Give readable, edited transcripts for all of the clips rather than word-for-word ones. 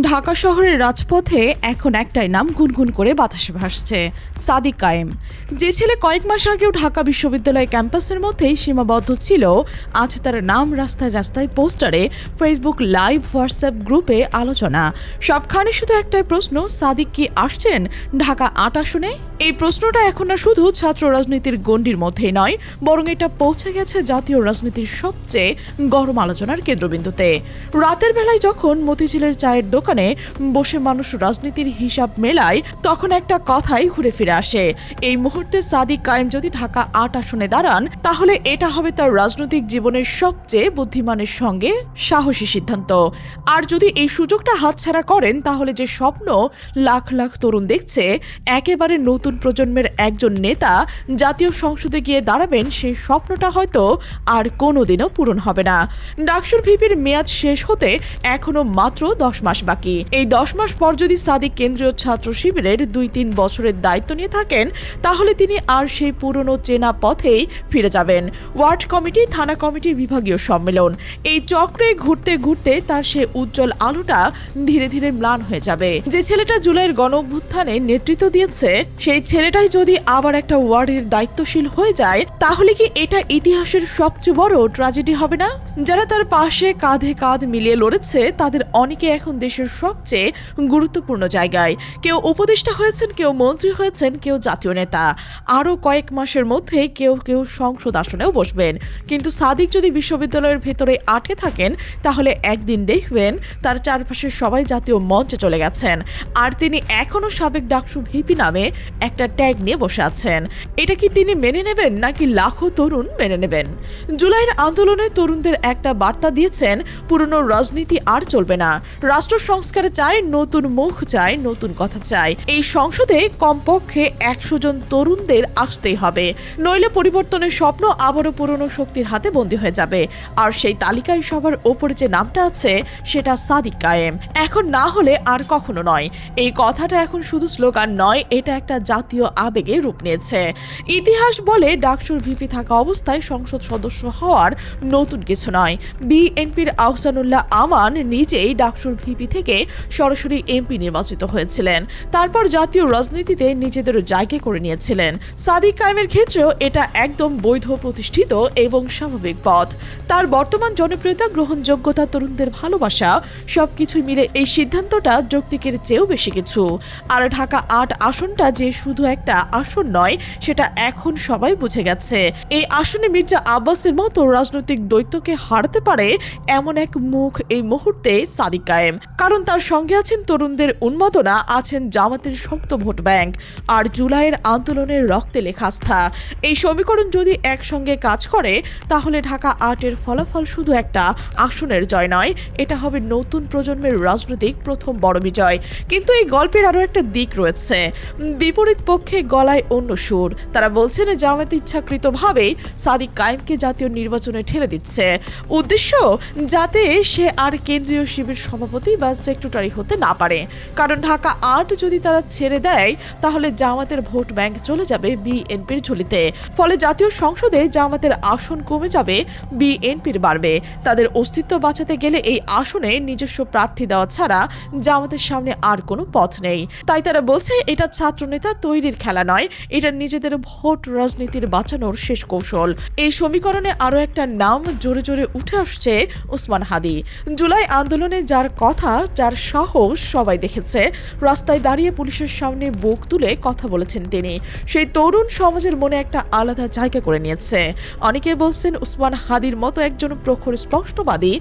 ঢাকা শহরের রাজপথে এখন একটাই নাম গুনগুন করে বাতাসে ভাসছে, সাদিক কায়েম। যে ছেলে কয়েক মাস আগেও ঢাকা বিশ্ববিদ্যালয় ক্যাম্পাসের মধ্যেই সীমাবদ্ধ ছিল, আজ তার নাম রাস্তায় রাস্তায় পোস্টারে, ফেসবুক লাইভ, হোয়াটসঅ্যাপ গ্রুপে আলোচনা। সবখানে শুধু একটাই প্রশ্ন, সাদিক কি আসছেন ঢাকা ৮ আসনে? এই প্রশ্নটা এখন না শুধু ছাত্র রাজনীতির গণ্ডির মধ্যেই নয়, বরং এটা পৌঁছে গেছে জাতীয় রাজনীতির সবচেয়ে গরম আলোচনার কেন্দ্রবিন্দুতে। রাতের বেলায় যখন মতিঝিলের চায়ের দোকানে বসে মানুষ রাজনীতির হিসাব মেলায়, তখন একটা কথাই ঘুরে ফিরে আসে, এই মুহূর্তে সাদিক কায়েম যদি ঢাকা ৮ আসনে দাঁড়ান, তাহলে এটা হবে তার রাজনৈতিক জীবনের সবচেয়ে বুদ্ধিমানের সঙ্গে সাহসী সিদ্ধান্ত। আর যদি এই সুযোগটা হাতছাড়া করেন, তাহলে যে স্বপ্ন লাখ লাখ তরুণ দেখছে, একেবারে নতুন প্রজন্মের একজন নেতা জাতীয় সংসদে গিয়ে দাঁড়াবেন, সেই স্বপ্নটা হয়তো আর কোনোদিনও পূরণ হবে না। ডাকসুর ভিপির মেয়াদ শেষ হতে এখনো মাত্র 10 মাস বাকি। এই 10 মাস পর যদি সাদিক কেন্দ্রীয় ছাত্র শিবিরের 2-3 বছরের দায়িত্ব নিয়ে থাকেন, তাহলে তিনি আর সেই পুরনো চেনা পথেই ফিরে যাবেন। ওয়ার্ড কমিটি, থানা কমিটি, বিভাগীয় সম্মেলন, এই চক্রে ঘুরতে ঘুরতে তার সে উজ্জ্বল আলোটা ধীরে ধীরে ম্লান হয়ে যাবে। যে ছেলেটা জুলাইয়ের গণঅভ্যুত্থানে নেতৃত্ব দিয়েছে, সেই ছেলেটাই যদি আবার একটা ওয়ার্ডের দায়িত্বশীল হয়ে যায়, তাহলে কি এটা ইতিহাসের সবচেয়ে বড় ট্র্যাজেডি হবে না? যারা তার পাশে কাঁধে কাঁধ মিলিয়ে লড়েছে, তাদের অনেকে এখন দেশের সবচেয়ে গুরুত্বপূর্ণ জায়গায়। কেউ উপদেষ্টা হয়েছেন, কেউ মন্ত্রী হয়েছেন, কেউ জাতীয় নেতা। আরও কয়েক মাসের মধ্যে কেউ কেউ সংসদ আসনেও বসবেন। কিন্তু সাদিক যদি বিশ্ববিদ্যালয়ের ভেতরে আটকে থাকেন, তাহলে একদিন দেখবেন তার চারপাশে সবাই জাতীয় মঞ্চে চলে গেছেন, আর তিনি এখনও সাবেক ডাকসু ভিপি নামে একটা ট্যাগ নিয়ে বসে আছেন। এটা কি তিনি মেনে নেবেন, নাকি লাখো তরুণ মেনে নেবেন? জুলাইয়ের আন্দোলনে তরুণদের একটা বার্তা দিয়েছেন, পুরনো রাজনীতি আর চলবে না, রাষ্ট্র সংস্কার চাই, নতুন মুখ চাই, নতুন কথা চাই। এই সংসদে কমপক্ষে 100 জন তরুণদের আসতেই হবে, নইলে পরিবর্তনের স্বপ্ন আবারও পুরনো শক্তির হাতে বন্দী হয়ে যাবে। আর সেই তালিকায় সবার ওপরে যে নামটা আছে, সেটা সাদিক কায়েম। এখন না হলে আর কখনো নয়। এই কথাটা এখন শুধু স্লোগান নয়, এটা একটা জাতীয় আবেগে রূপ নিয়েছে। ইতিহাস বলে ডাকসুর ভিপি থাকা অবস্থায় সংসদ সদস্য হওয়ার নতুন কিছু নয়। বিএনপির আহসানুল্লাহ আমান নিজেই ডাকসুর ভিপি থেকে সরাসরি এমপি নির্বাচিত হয়েছিলেন, তারপর জাতীয় রাজনীতিতে নিজেদের জায়গা করে নিয়েছিলেন। সাদিক কায়েমের ক্ষেত্রেও এটা একদম বৈধ, প্রতিষ্ঠিত এবং স্বাভাবিক পথ। তার বর্তমান জনপ্রিয়তা, গ্রহণযোগ্যতা, তরুণদের ভালোবাসা, সবকিছুই মিলে এই সিদ্ধান্তটা যৌক্তিকের চেয়েও বেশি কিছু। আর ঢাকা ৮ আসনটা যে শুধু একটা আসন নয়, সেটা এখন সবাই বুঝে গেছে। এই আসনে মির্জা আব্বাসের মতো রাজনৈতিক দৈত্যকে হারাতে পারে এমন এক মুখ এই মুহূর্তে সাদিক কায়েম। কারণ তার সঙ্গে আছেন তরুণদের উন্মাদনা, আছেন জামাতের শক্ত ভোট ব্যাংক, আর জুলাইয়ের আন্দোলনের রক্তে লেখা আস্থা। এই সমীকরণ যদি একসঙ্গে কাজ করে, তাহলে ঢাকা ৮-এর ফলাফল শুধু একটা আসনের জয় নয়, এটা হবে নতুন প্রজন্মের রাজনৈতিক প্রথম বড় বিজয়। কিন্তু এই গল্পের আরও একটা দিক রয়েছে। বিপরীত পক্ষে গলায় অন্য সুর। তারা বলছেন জামায়াত ইচ্ছাকৃতভাবেই সাদিক কায়েমকে জাতীয় নির্বাচনে ঠেলে দিচ্ছে, উদ্দেশ্য যাতে সে আর কেন্দ্রীয় শিবির সভাপতি বা সেক্রেটারি হতে না পারে। কারণ ঢাকা ৮ যদি তারা ছেড়ে দেয়, তাহলে জামাতের ভোট ব্যাংক চলে যাবে বিএনপির ঝুলিতে। ফলে জাতীয় সংসদে জামাতের আসন কমে যাবে, বিএনপির বাড়বে। তাদের অস্তিত্ব বাঁচাতে গেলে এই আসনে নিজস্ব প্রার্থী দেওয়া ছাড়া জামাতের সামনে আর কোনো পথ নেই। তাই তারা বলছে এটা ছাত্রনেতা তৈরির খেলা নয়, এটা নিজেদের ভোট রাজনীতির বাঁচানোর শেষ কৌশল। এই সমীকরণে আরও একটা নাম জোরে জোরে উঠে আসছে, ওসমান হাদি। জুলাই আন্দোলনে যার কথা, যার সাহস সবাই দেখেছে, রাস্তায় দাঁড়িয়ে পুলিশের সামনে বুক তুলে কথা বলেছেন তিনি, সেই তরুণ সমাজের মনে একটা আলাদা জায়গা করে নিয়েছে। অনেকে বলছেন ওসমান হাদির মতো একজন প্রখর স্পষ্টবাদী,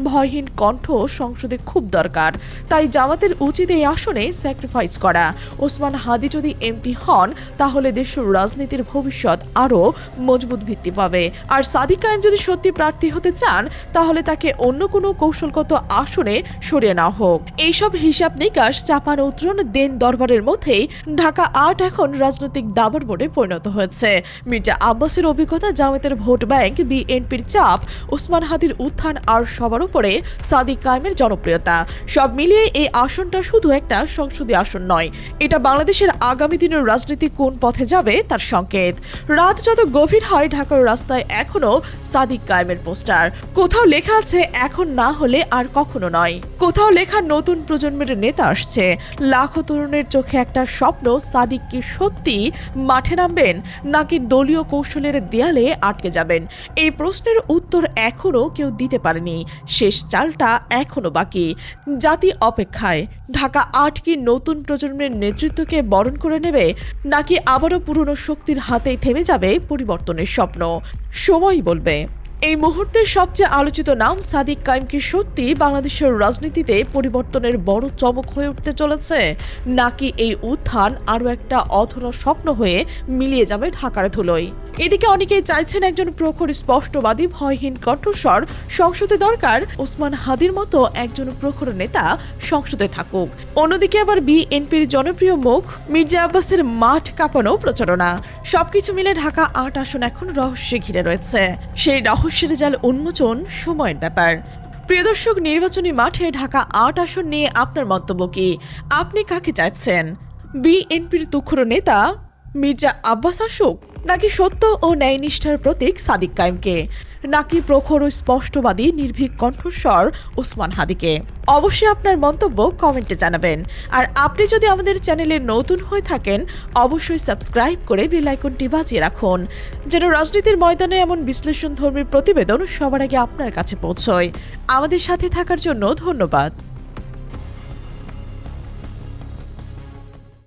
ভয়হীন কণ্ঠ সংসদে খুব দরকার। তাই জামাতের উচিত এই আসনে স্যাক্রিফাইস করা। ওসমান হাদি যদি এমপি হন, তাহলে দেশের রাজনীতির ভবিষ্যৎ আরও মজবুত ভিত্তি পাবে। আর সাদিক কায়েম যদি সত্যি প্রার্থী হতে চান, তাহলে তাকে অন্য কোনো কৌশলগত আসনে সরিয়ে নেওয়া হোক। এইসব হিসাব নিকাশ, চাপান উত্তরণ, দেন দরবারের মধ্যেই ঢাকা ৮ এখন রাজনৈতিক দাবার বোর্ডে পরিণত হয়েছে। মির্জা আব্বাসের অভিজ্ঞতা, জামাতের ভোট ব্যাংক, বিএনপির চাপ, ওসমান হাদির উত্থান, আর সবার উপরে সাদিক কায়েমের জনপ্রিয়তা, সব মিলিয়ে এই আসনটা শুধু একটা সংসদীয় আসন নয়, এটা বাংলাদেশের আগামী দিনের রাজনীতি কোন পথে যাবে তার সংকেত। রাত যত গভীর হয়, ঢাকার রাস্তায় এখনো সাদিক কায়েমের পোস্টার। পরিষ্কার, কোথাও লেখা আছে এখন না হলে আর কখনো নয়, কোথাও লেখা নতুন প্রজন্মের নেতা আসছে। লাখো তরুণের চোখে একটা স্বপ্ন, সাদিক কি সত্যি মাঠে নামবেন নাকি দলীয় কৌশলের দেয়ালে আটকে যাবেন? এই প্রশ্নের উত্তর এখনো কেউ দিতে পারেনি। শেষ চালটা এখনো বাকি। জাতি অপেক্ষায়। ঢাকা ৮ কি নতুন প্রজন্মের নেতৃত্বকে বরণ করে নেবে নাকি আবারও পুরনো শক্তির হাতেই থেমে যাবে পরিবর্তনের স্বপ্ন? সময় বলবে। এই মুহূর্তের সবচেয়ে আলোচিত নাম সাদিক কায়েম কি সত্যি বাংলাদেশের রাজনীতিতে পরিবর্তনের বড় চমক হয়ে উঠতে চলেছে, নাকি এই উত্থান আরও একটা অধরা স্বপ্ন হয়ে মিলিয়ে যাবে ঢাকার ধুলোয়? এদিকে অনেকেই চাইছেন একজন প্রখর স্পষ্টবাদী ভয়হীন কণ্ঠস্বর সংসদে দরকার। ওসমান হাদির মতো একজন প্রখর নেতা সংসদে থাকুক। অন্যদিকে আবার বিএনপির জনপ্রিয় মুখ মির্জা আব্বাসের মাঠ কাঁপানো প্রচারণা। সবকিছু মিলে ঢাকা ৮ আসন এখন রহস্যে ঘিরে রয়েছে। সেই রহস্যের জাল উন্মোচন সময়ের ব্যাপার। প্রিয় দর্শক, নির্বাচনী মাঠে ঢাকা ৮ আসন নিয়ে আপনার মন্তব্য কি? আপনি কাকে চাইছেন? বিএনপির তুখোড় নেতা মির্জা আব্বাস আসুক, নাকি সত্য ও ন্যায়নিষ্ঠার প্রতীক সাদিক কায়েমকে, নাকি প্রখর ও স্পষ্টবাদী নির্ভীক কণ্ঠস্বর ওসমান হাদিকে? অবশ্যই আপনার মন্তব্য কমেন্টে জানাবেন। আর আপনি যদি আমাদের চ্যানেলে নতুন হয়ে থাকেন, অবশ্যই সাবস্ক্রাইব করে বেল আইকনটি বাজিয়ে রাখুন, যেন রাজনীতির ময়দানে এমন বিশ্লেষণধর্মী প্রতিবেদন সবার আগে আপনার কাছে পৌঁছয়। আমাদের সাথে থাকার জন্য ধন্যবাদ।